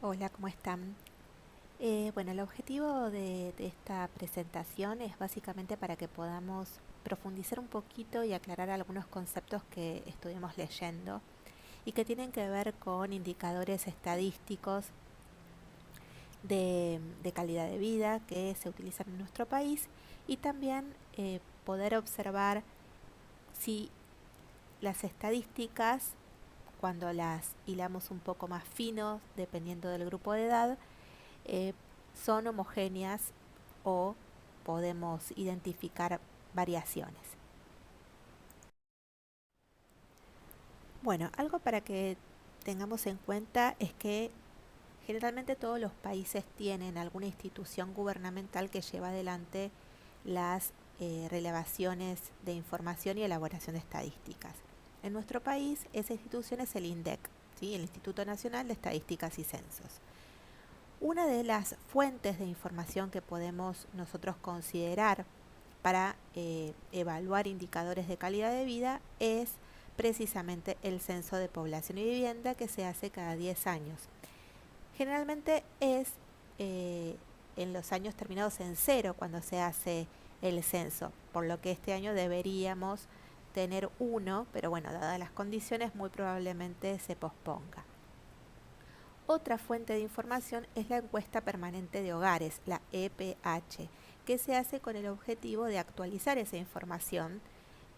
Hola, ¿cómo están? Bueno, el objetivo de esta presentación es básicamente para que podamos profundizar un poquito y aclarar algunos conceptos que estuvimos leyendo y que tienen que ver con indicadores estadísticos de calidad de vida que se utilizan en nuestro país y también poder observar si las estadísticas, cuando las hilamos un poco más fino, dependiendo del grupo de edad, eh, son homogéneas o podemos identificar variaciones. Bueno, algo para que tengamos en cuenta es que generalmente todos los países tienen alguna institución gubernamental que lleva adelante las relevaciones de información y elaboración de estadísticas. En nuestro país esa institución es el INDEC, ¿sí? El Instituto Nacional de Estadísticas y Censos. Una de las fuentes de información que podemos nosotros considerar para evaluar indicadores de calidad de vida es precisamente el censo de población y vivienda que se hace cada 10 años. Generalmente es eh, en los años terminados en cero cuando se hace el censo, por lo que este año deberíamos tener uno, pero bueno, dadas las condiciones muy probablemente se posponga. Otra fuente de información es la encuesta permanente de hogares, la EPH, que se hace con el objetivo de actualizar esa información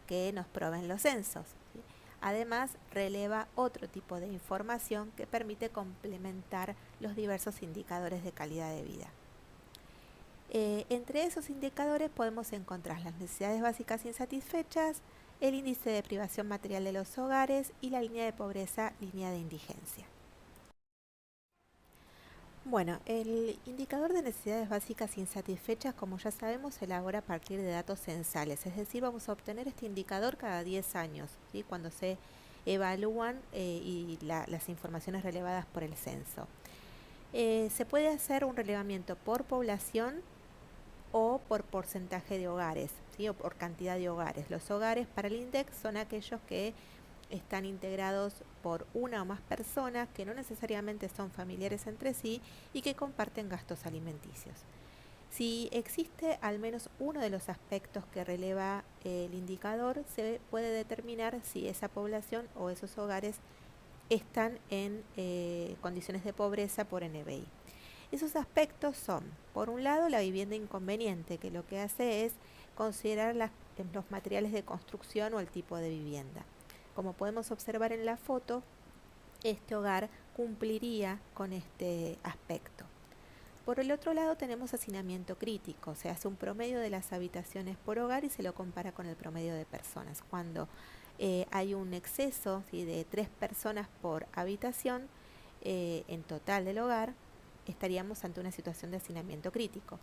que nos proveen los censos, ¿sí? Además, releva otro tipo de información que permite complementar los diversos indicadores de calidad de vida. Entre esos indicadores podemos encontrar las necesidades básicas insatisfechas, el índice de privación material de los hogares y la línea de pobreza, línea de indigencia. Bueno, el indicador de necesidades básicas insatisfechas, como ya sabemos, se elabora a partir de datos censales, es decir, vamos a obtener este indicador cada 10 años, ¿sí? Cuando se evalúan las informaciones relevadas por el censo. Se puede hacer un relevamiento por población o por porcentaje de hogares, ¿sí? O por cantidad de hogares. Los hogares para el INDEC son aquellos que están integrados por una o más personas que no necesariamente son familiares entre sí y que comparten gastos alimenticios. Si existe al menos uno de los aspectos que releva el indicador, se puede determinar si esa población o esos hogares están en condiciones de pobreza por NBI. Esos aspectos son, por un lado, la vivienda inconveniente, que lo que hace es considerar los materiales de construcción o el tipo de vivienda. Como podemos observar en la foto, este hogar cumpliría con este aspecto. Por el otro lado tenemos hacinamiento crítico, se hace un promedio de las habitaciones por hogar y se lo compara con el promedio de personas. Cuando hay un exceso, ¿sí?, de 3 personas por habitación en total del hogar, estaríamos ante una situación de hacinamiento crítico.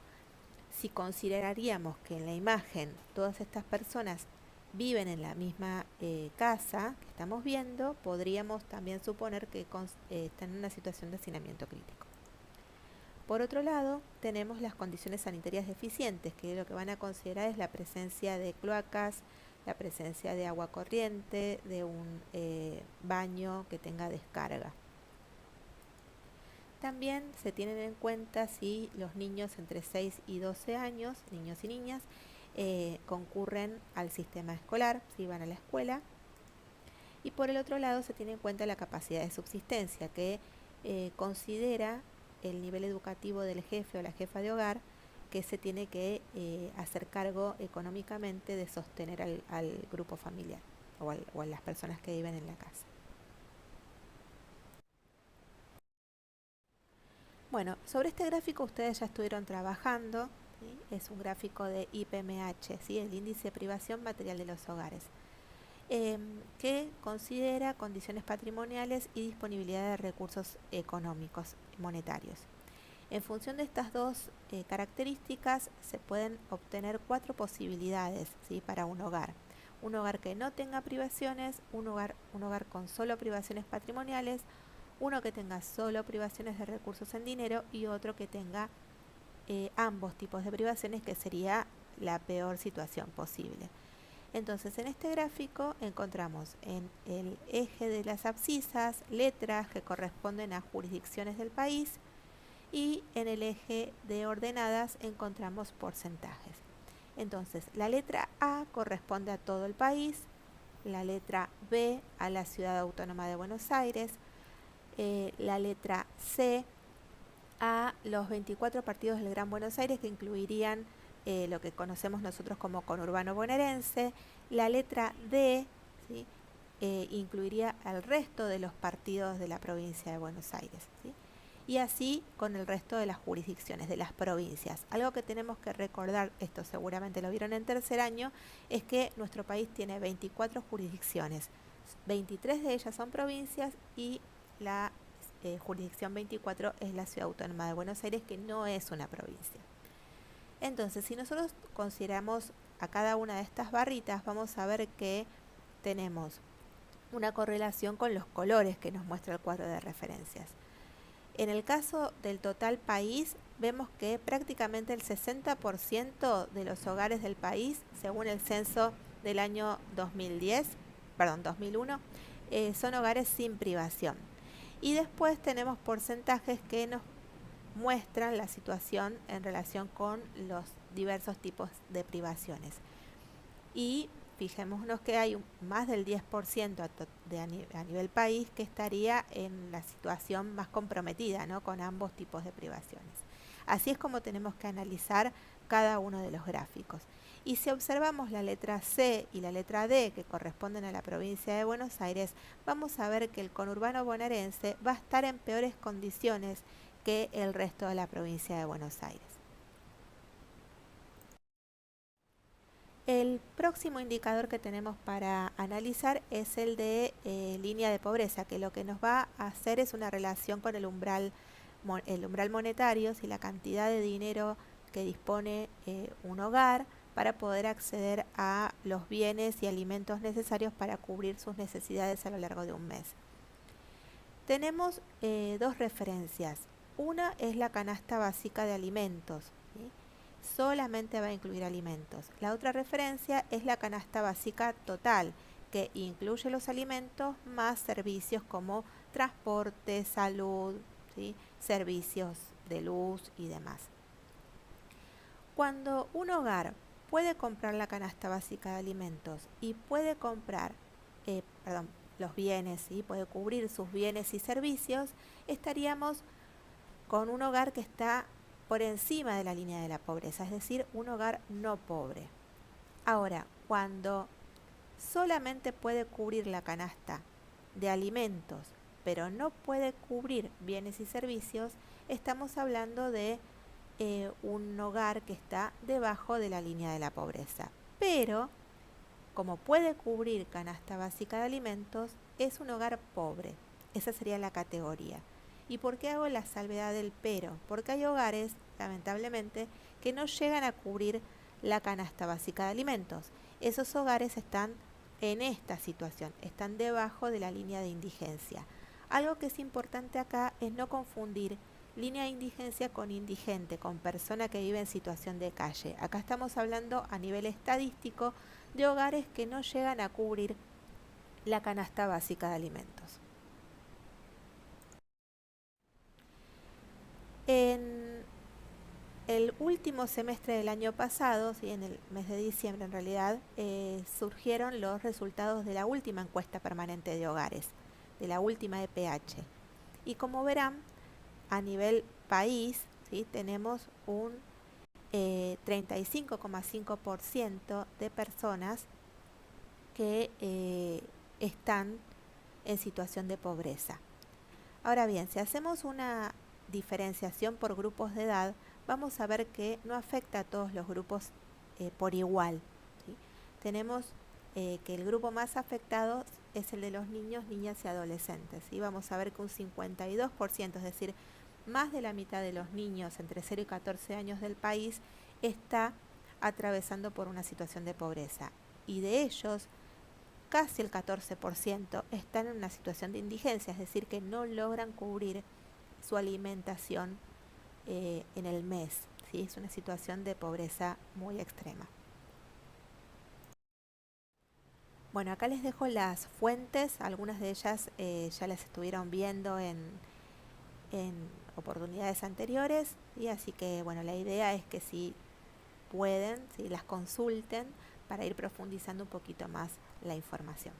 Si consideraríamos que en la imagen todas estas personas viven en la misma casa que estamos viendo, podríamos también suponer que están en una situación de hacinamiento crítico. Por otro lado, tenemos las condiciones sanitarias deficientes, que lo que van a considerar es la presencia de cloacas, la presencia de agua corriente, de un baño que tenga descarga. También se tienen en cuenta si los niños entre 6 y 12 años, niños y niñas, concurren al sistema escolar, si van a la escuela. Y por el otro lado se tiene en cuenta la capacidad de subsistencia, que considera el nivel educativo del jefe o la jefa de hogar, que se tiene que hacer cargo económicamente de sostener al grupo familiar o a las personas que viven en la casa. Bueno, sobre este gráfico ustedes ya estuvieron trabajando, ¿sí? Es un gráfico de IPMH, ¿sí?, el índice de privación material de los hogares, que considera condiciones patrimoniales y disponibilidad de recursos económicos monetarios. En función de estas dos características se pueden obtener 4 posibilidades, ¿sí?, para un hogar. Un hogar que no tenga privaciones, un hogar con solo privaciones patrimoniales, uno que tenga solo privaciones de recursos en dinero y otro que tenga ambos tipos de privaciones, que sería la peor situación posible. Entonces, en este gráfico encontramos en el eje de las abscisas letras que corresponden a jurisdicciones del país y en el eje de ordenadas encontramos porcentajes. Entonces, la letra A corresponde a todo el país, la letra B a la Ciudad Autónoma de Buenos Aires, la letra C a los 24 partidos del Gran Buenos Aires, que incluirían lo que conocemos nosotros como conurbano bonaerense. La letra D, ¿sí? Incluiría al resto de los partidos de la provincia de Buenos Aires, ¿sí? Y así con el resto de las jurisdicciones, de las provincias. Algo que tenemos que recordar, esto seguramente lo vieron en tercer año, es que nuestro país tiene 24 jurisdicciones. 23 de ellas son provincias y la jurisdicción 24 es la Ciudad Autónoma de Buenos Aires, que no es una provincia. Entonces, si nosotros consideramos a cada una de estas barritas, vamos a ver que tenemos una correlación con los colores que nos muestra el cuadro de referencias. En el caso del total país, vemos que prácticamente el 60% de los hogares del país, según el censo del año 2001, son hogares sin privación. Y después tenemos porcentajes que nos muestran la situación en relación con los diversos tipos de privaciones. Y fijémonos que hay más del 10% a nivel país que estaría en la situación más comprometida, ¿no?, con ambos tipos de privaciones. Así es como tenemos que analizar cada uno de los gráficos. Y si observamos la letra C y la letra D, que corresponden a la provincia de Buenos Aires, vamos a ver que el conurbano bonaerense va a estar en peores condiciones que el resto de la provincia de Buenos Aires. El próximo indicador que tenemos para analizar es el de línea de pobreza, que lo que nos va a hacer es una relación con el umbral monetario, si la cantidad de dinero que dispone un hogar para poder acceder a los bienes y alimentos necesarios para cubrir sus necesidades a lo largo de un mes. Tenemos dos referencias. Una es la canasta básica de alimentos, ¿sí? Solamente va a incluir alimentos. La otra referencia es la canasta básica total, que incluye los alimentos más servicios como transporte, salud, ¿sí?, servicios de luz y demás. Cuando un hogar puede comprar la canasta básica de alimentos y puede comprar, los bienes, ¿sí?, puede cubrir sus bienes y servicios, estaríamos con un hogar que está por encima de la línea de la pobreza, es decir, un hogar no pobre. Ahora, cuando solamente puede cubrir la canasta de alimentos, pero no puede cubrir bienes y servicios, estamos hablando de un hogar que está debajo de la línea de la pobreza. Pero, como puede cubrir canasta básica de alimentos, es un hogar pobre. Esa sería la categoría. ¿Y por qué hago la salvedad del pero? Porque hay hogares, lamentablemente, que no llegan a cubrir la canasta básica de alimentos. Esos hogares están en esta situación, están debajo de la línea de indigencia. Algo que es importante acá es no confundir línea de indigencia con indigente, con persona que vive en situación de calle. Acá estamos hablando a nivel estadístico de hogares que no llegan a cubrir la canasta básica de alimentos. En el último semestre del año pasado, ¿sí?, en el mes de diciembre en realidad, surgieron los resultados de la última encuesta permanente de hogares, de la última EPH. Y como verán, a nivel país, ¿sí?, tenemos un 35,5% de personas que están en situación de pobreza. Ahora bien, si hacemos una diferenciación por grupos de edad, vamos a ver que no afecta a todos los grupos por igual, ¿sí? Tenemos que el grupo más afectado es el de los niños, niñas y adolescentes, ¿sí? Vamos a ver que un 52%, es decir, más de la mitad de los niños entre 0 y 14 años del país está atravesando por una situación de pobreza. Y de ellos, casi el 14% están en una situación de indigencia, es decir, que no logran cubrir su alimentación en el mes, ¿sí? Es una situación de pobreza muy extrema. Bueno, acá les dejo las fuentes, algunas de ellas ya las estuvieron viendo en oportunidades anteriores, y así que bueno, la idea es que si pueden, si las consulten para ir profundizando un poquito más la información.